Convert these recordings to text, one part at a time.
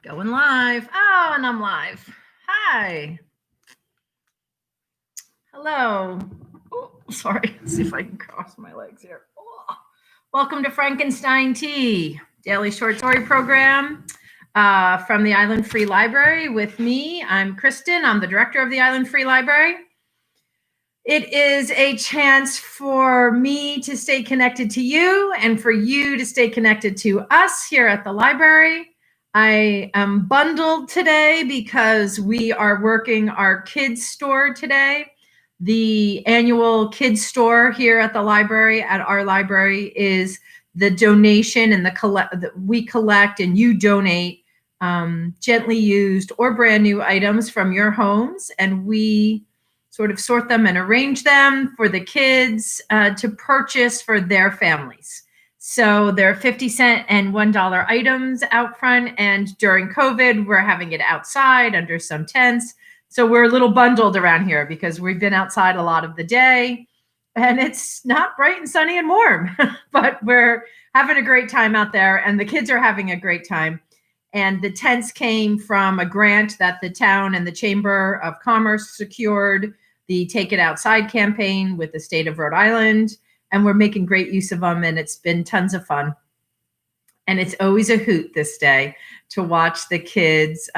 Going live. Oh, and I'm live. Hi. Hello. Oh, sorry. Let's see if I can cross my legs here. Oh. Welcome to Frankenstein Tea, daily short story program from the Island Free Library with me. I'm Kristen. I'm the director of the Island Free Library. It is a chance for me to stay connected to you and for you to stay connected to us here at the library. I am bundled today because we are working our kids store today. The annual kids store here at the library, at our library, is the donation and we collect and you donate gently used or brand new items from your homes, and we sort of sort them and arrange them for the kids to purchase for their families. So they're 50-cent and $1 items out front. And during COVID, we're having it outside under some tents. So we're a little bundled around here because we've been outside a lot of the day and it's not bright and sunny and warm, but we're having a great time out there and the kids are having a great time. And the tents came from a grant that the town and the Chamber of Commerce secured, the Take It Outside campaign with the state of Rhode Island. And we're making great use of them, and it's been tons of fun. And it's always a hoot this day to watch the kids,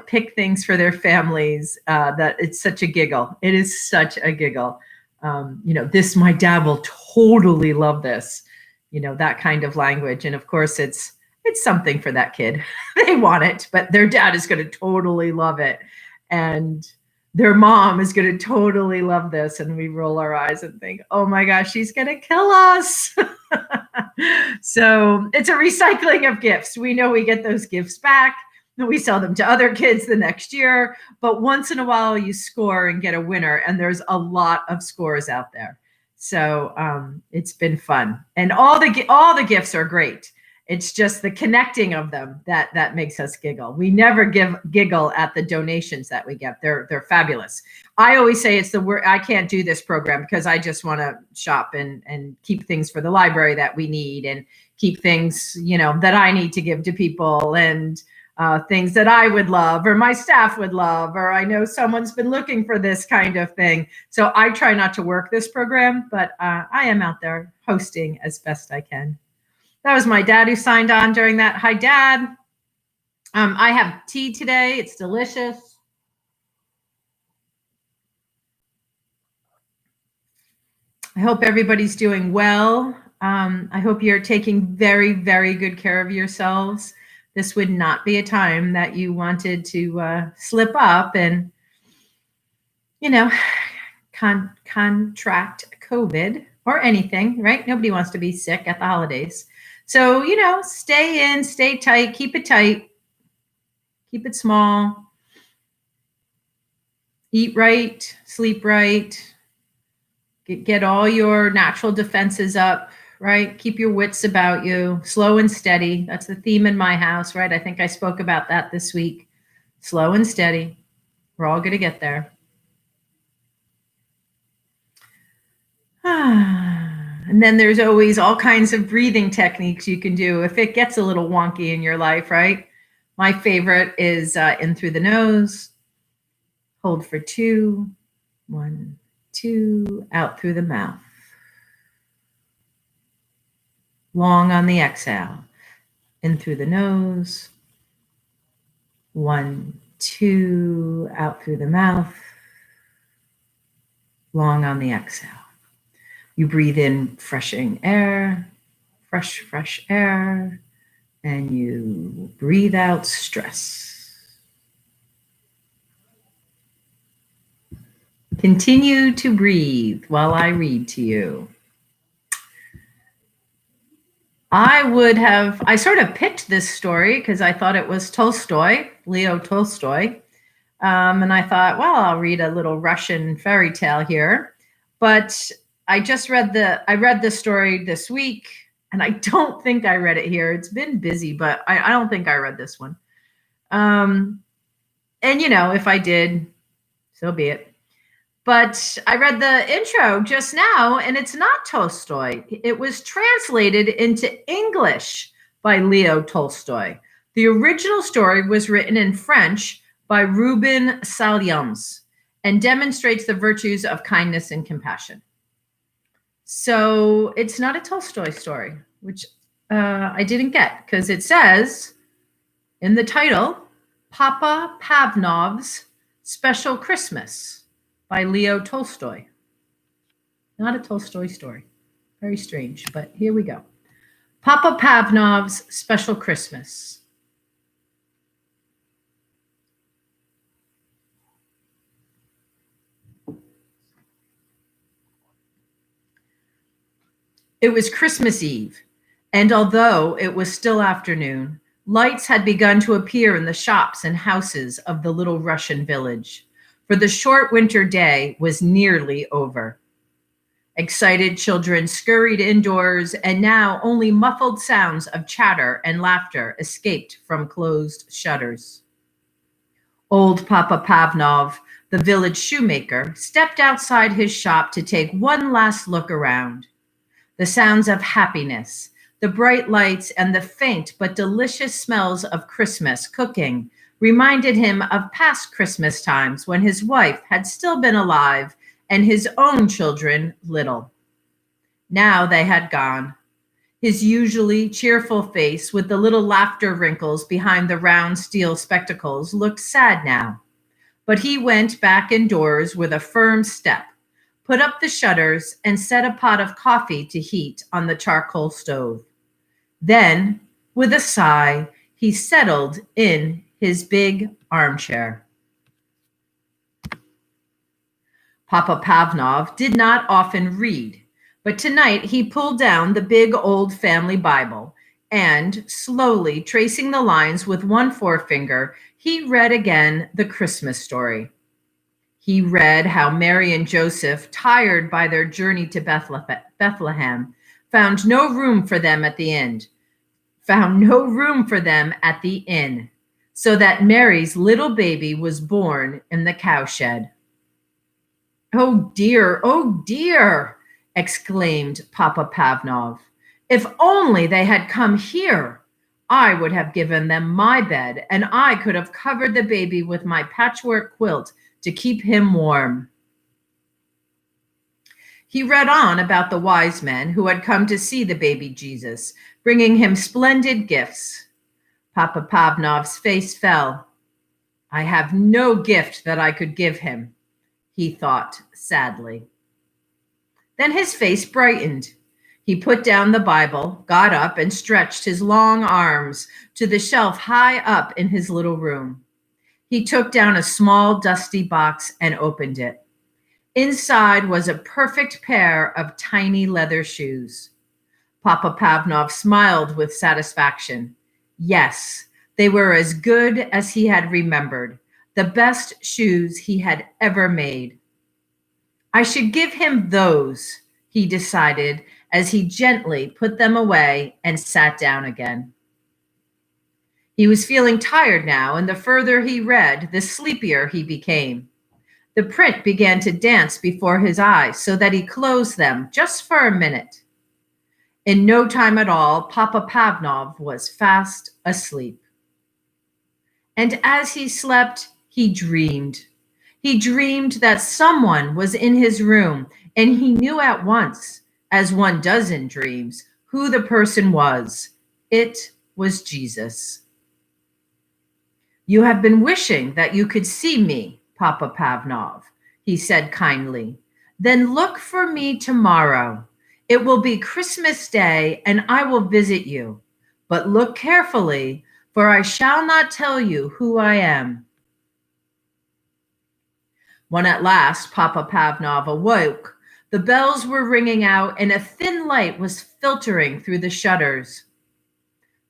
pick things for their families. That it's such a giggle. It is such a giggle. My dad will totally love this, that kind of language. And of course, it's something for that kid. They want it, but their dad is going to totally love it. And their mom is going to totally love this. And we roll our eyes and think, oh my gosh, she's going to kill us. So it's a recycling of gifts. We know we get those gifts back and we sell them to other kids the next year. But once in a while you score and get a winner, and there's a lot of scores out there. So it's been fun. And all the gifts are great. It's just the connecting of them that makes us giggle. We never giggle at the donations that we get. They're fabulous. I always say it's the word. I can't do this program because I just want to shop and keep things for the library that we need, and keep things, that I need to give to people, and things that I would love or my staff would love, or I know someone's been looking for this kind of thing. So I try not to work this program, but I am out there hosting as best I can. That was my dad who signed on during that. Hi, Dad. I have tea today. It's delicious. I hope everybody's doing well. I hope you're taking very, very good care of yourselves. This would not be a time that you wanted to slip up and, contract COVID or anything, right? Nobody wants to be sick at the holidays. So, stay in, stay tight, keep it small, eat right, sleep right, get all your natural defenses up, right? Keep your wits about you, slow and steady. That's the theme in my house, right? I think I spoke about that this week. Slow and steady. We're all going to get there. And then there's always all kinds of breathing techniques you can do if it gets a little wonky in your life, right? My favorite is in through the nose, hold for 2, 1, 2, out through the mouth. Long on the exhale, in through the nose, 1, 2, out through the mouth, long on the exhale. You breathe in fresh air, and you breathe out stress. Continue to breathe while I read to you. I sort of picked this story because I thought it was Leo Tolstoy. And I thought, well, I'll read a little Russian fairy tale here. But I read the story this week, and I don't think I read it here. It's been busy, but I don't think I read this one. And if I did, so be it. But I read the intro just now, and it's not Tolstoy. It was translated into English by Leo Tolstoy. The original story was written in French by Ruben Salliams and demonstrates the virtues of kindness and compassion. So it's not a Tolstoy story, which I didn't get because it says in the title, Papa Pavlov's Special Christmas by Leo Tolstoy. Not a Tolstoy story. Very strange, but here we go. Papa Pavlov's Special Christmas. It was Christmas Eve, and although it was still afternoon, lights had begun to appear in the shops and houses of the little Russian village, for the short winter day was nearly over. Excited children scurried indoors, and now only muffled sounds of chatter and laughter escaped from closed shutters. Old Papa Pavlov, the village shoemaker, stepped outside his shop to take one last look around. The sounds of happiness, the bright lights, and the faint but delicious smells of Christmas cooking reminded him of past Christmas times when his wife had still been alive and his own children little. Now they had gone. His usually cheerful face with the little laughter wrinkles behind the round steel spectacles looked sad now. But he went back indoors with a firm step, put up the shutters, and set a pot of coffee to heat on the charcoal stove. Then, with a sigh, he settled in his big armchair. Papa Pavlov did not often read, but tonight he pulled down the big old family Bible and, slowly tracing the lines with one forefinger, he read again the Christmas story. He read how Mary and Joseph, tired by their journey to Bethlehem, found no room for them at the inn, so that Mary's little baby was born in the cowshed. Oh dear, exclaimed Papa Pavlov. If only they had come here. I would have given them my bed, and I could have covered the baby with my patchwork quilt to keep him warm. He read on about the wise men who had come to see the baby Jesus, bringing him splendid gifts. Papa Pavlov's face fell. I have no gift that I could give him, he thought sadly. Then his face brightened. He put down the Bible, got up, and stretched his long arms to the shelf high up in his little room. He took down a small, dusty box and opened it. Inside was a perfect pair of tiny leather shoes. Papa Pavlov smiled with satisfaction. Yes, they were as good as he had remembered, the best shoes he had ever made. I should give him those, he decided as he gently put them away and sat down again. He was feeling tired now, and the further he read, the sleepier he became. The print began to dance before his eyes so that he closed them just for a minute. In no time at all, Papa Pavlov was fast asleep. And as he slept, he dreamed. He dreamed that someone was in his room, and he knew at once, as one does in dreams, who the person was. It was Jesus. You have been wishing that you could see me, Papa Pavlov, he said kindly. Then look for me tomorrow. It will be Christmas Day, and I will visit you. But look carefully, for I shall not tell you who I am. When at last Papa Pavlov awoke, the bells were ringing out, and a thin light was filtering through the shutters.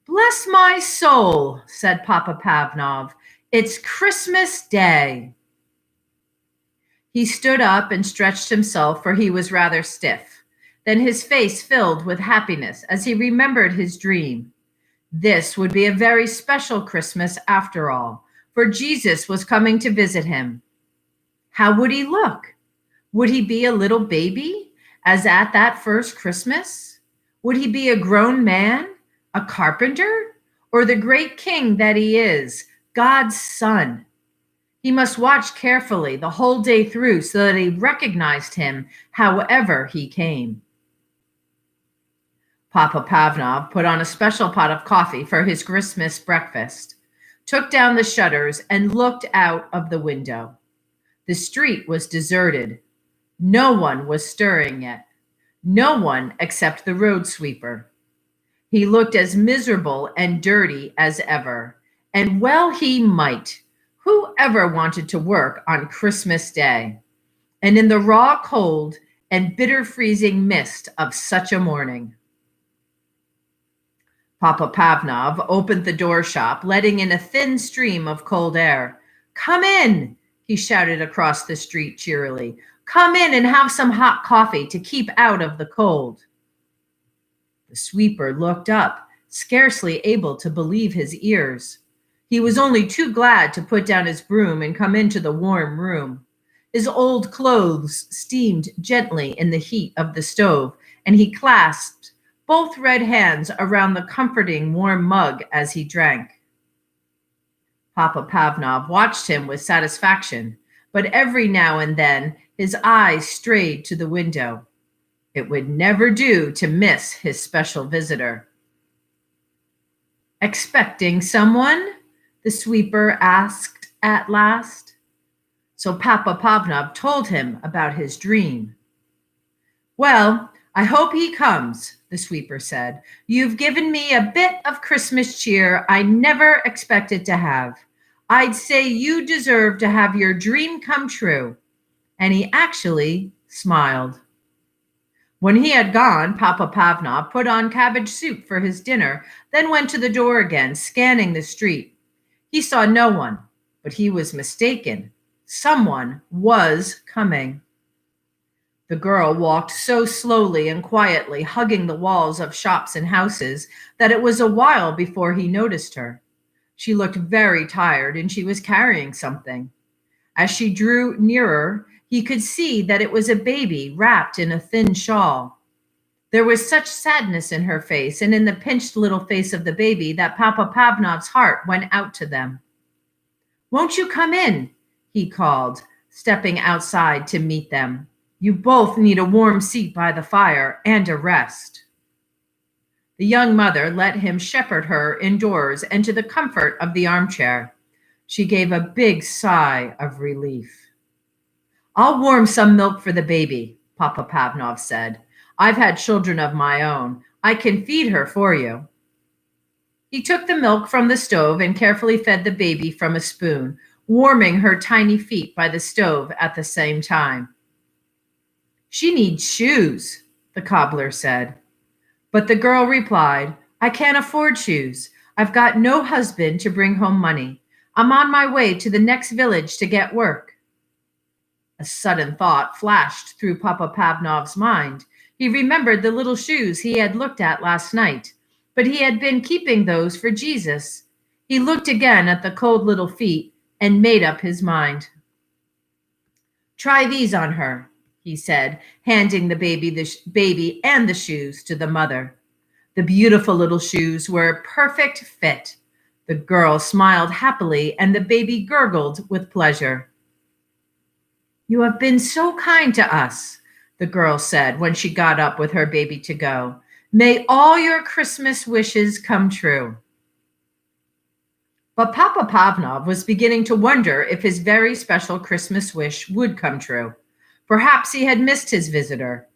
Bless my soul, said Papa Pavlov. It's Christmas Day. He stood up and stretched himself, for he was rather stiff. Then his face filled with happiness as he remembered his dream. This would be a very special Christmas after all, for Jesus was coming to visit him. How would he look? Would he be a little baby, as at that first Christmas? Would he be a grown man, a carpenter, or the great king that he is, God's son. He must watch carefully the whole day through so that he recognized him however he came. Papa Pavlov put on a special pot of coffee for his Christmas breakfast, took down the shutters, and looked out of the window. The street was deserted. No one was stirring yet. No one except the road sweeper. He looked as miserable and dirty as ever, and well he might. Who ever wanted to work on Christmas Day? And in the raw cold and bitter freezing mist of such a morning. Papa Pavlov opened the door shop, letting in a thin stream of cold air. "Come in," he shouted across the street cheerily. "Come in and have some hot coffee to keep out of the cold." The sweeper looked up, scarcely able to believe his ears. He was only too glad to put down his broom and come into the warm room. His old clothes steamed gently in the heat of the stove, and he clasped both red hands around the comforting warm mug as he drank. Papa Pavlov watched him with satisfaction, but every now and then his eyes strayed to the window. It would never do to miss his special visitor. "Expecting someone?" the sweeper asked at last. So Papa Pavlov told him about his dream. "Well, I hope he comes," the sweeper said. "You've given me a bit of Christmas cheer I never expected to have. I'd say you deserve to have your dream come true." And he actually smiled. When he had gone, Papa Pavlov put on cabbage soup for his dinner, then went to the door again, scanning the street. He saw no one, but he was mistaken. Someone was coming. The girl walked so slowly and quietly, hugging the walls of shops and houses, that it was a while before he noticed her. She looked very tired, and she was carrying something. As she drew nearer, he could see that it was a baby wrapped in a thin shawl. There was such sadness in her face and in the pinched little face of the baby that Papa Pavlov's heart went out to them. "Won't you come in?" he called, stepping outside to meet them. "You both need a warm seat by the fire and a rest." The young mother let him shepherd her indoors and to the comfort of the armchair. She gave a big sigh of relief. "I'll warm some milk for the baby," Papa Pavlov said. "I've had children of my own. I can feed her for you." He took the milk from the stove and carefully fed the baby from a spoon, warming her tiny feet by the stove at the same time. "She needs shoes," the cobbler said. But the girl replied, "I can't afford shoes. I've got no husband to bring home money. I'm on my way to the next village to get work." A sudden thought flashed through Papa Pavlov's mind. He remembered the little shoes he had looked at last night, but he had been keeping those for Jesus. He looked again at the cold little feet and made up his mind. "Try these on her," he said, handing the baby and the shoes to the mother. The beautiful little shoes were a perfect fit. The girl smiled happily, and the baby gurgled with pleasure. "You have been so kind to us," the girl said when she got up with her baby to go. "May all your Christmas wishes come true." But Papa Pavlov was beginning to wonder if his very special Christmas wish would come true. Perhaps he had missed his visitor.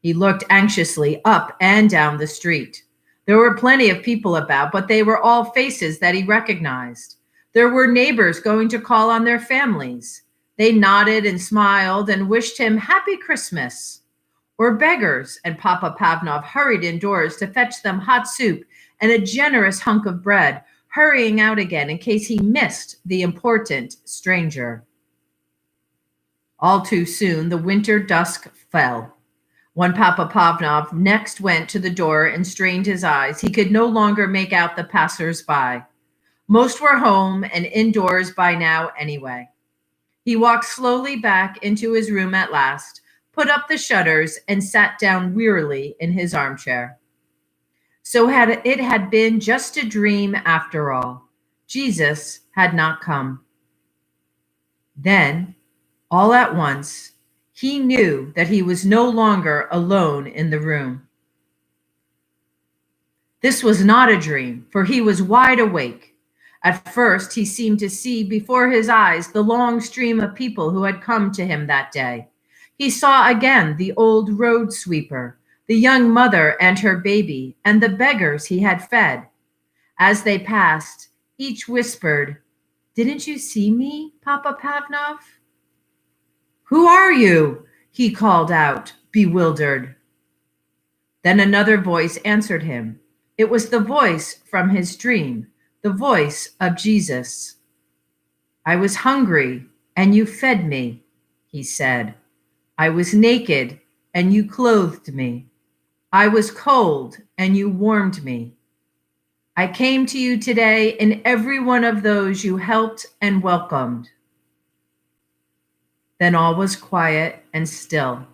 He looked anxiously up and down the street. There were plenty of people about, but they were all faces that he recognized. There were neighbors going to call on their families. They nodded and smiled and wished him Happy Christmas. Or beggars, and Papa Pavlov hurried indoors to fetch them hot soup and a generous hunk of bread, hurrying out again in case he missed the important stranger. All too soon, the winter dusk fell. When Papa Pavlov next went to the door and strained his eyes, he could no longer make out the passers-by. Most were home and indoors by now anyway. He walked slowly back into his room at last, put up the shutters, and sat down wearily in his armchair. So it had been just a dream after all. Jesus had not come. Then, all at once, he knew that he was no longer alone in the room. This was not a dream, for he was wide awake. At first, he seemed to see before his eyes the long stream of people who had come to him that day. He saw again the old road sweeper, the young mother and her baby, and the beggars he had fed. As they passed, each whispered, "Didn't you see me, Papa Pavlov?" "Who are you?" he called out, bewildered. Then another voice answered him. It was the voice from his dream, the voice of Jesus. "I was hungry, and you fed me," he said. "I was naked, and you clothed me. I was cold, and you warmed me. I came to you today in every one of those you helped and welcomed." Then all was quiet and still,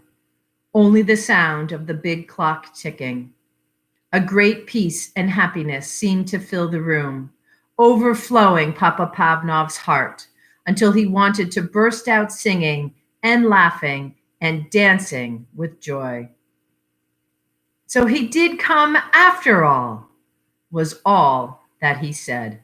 only the sound of the big clock ticking. A great peace and happiness seemed to fill the room, overflowing Papa Pavlov's heart until he wanted to burst out singing and laughing and dancing with joy. So he did come after all, was all that he said.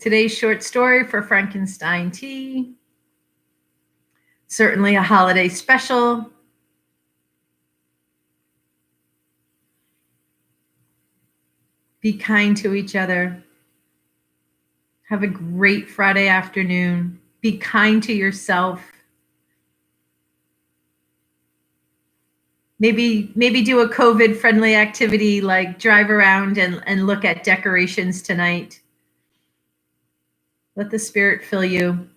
Today's short story for Frankenstein Tea. Certainly a holiday special. Be kind to each other. Have a great Friday afternoon. Be kind to yourself. Maybe do a COVID-friendly activity like drive around and look at decorations tonight. Let the spirit fill you.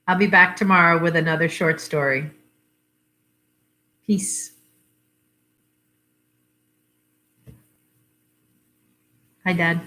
I'll be back tomorrow with another short story. Peace. Hi, Dad.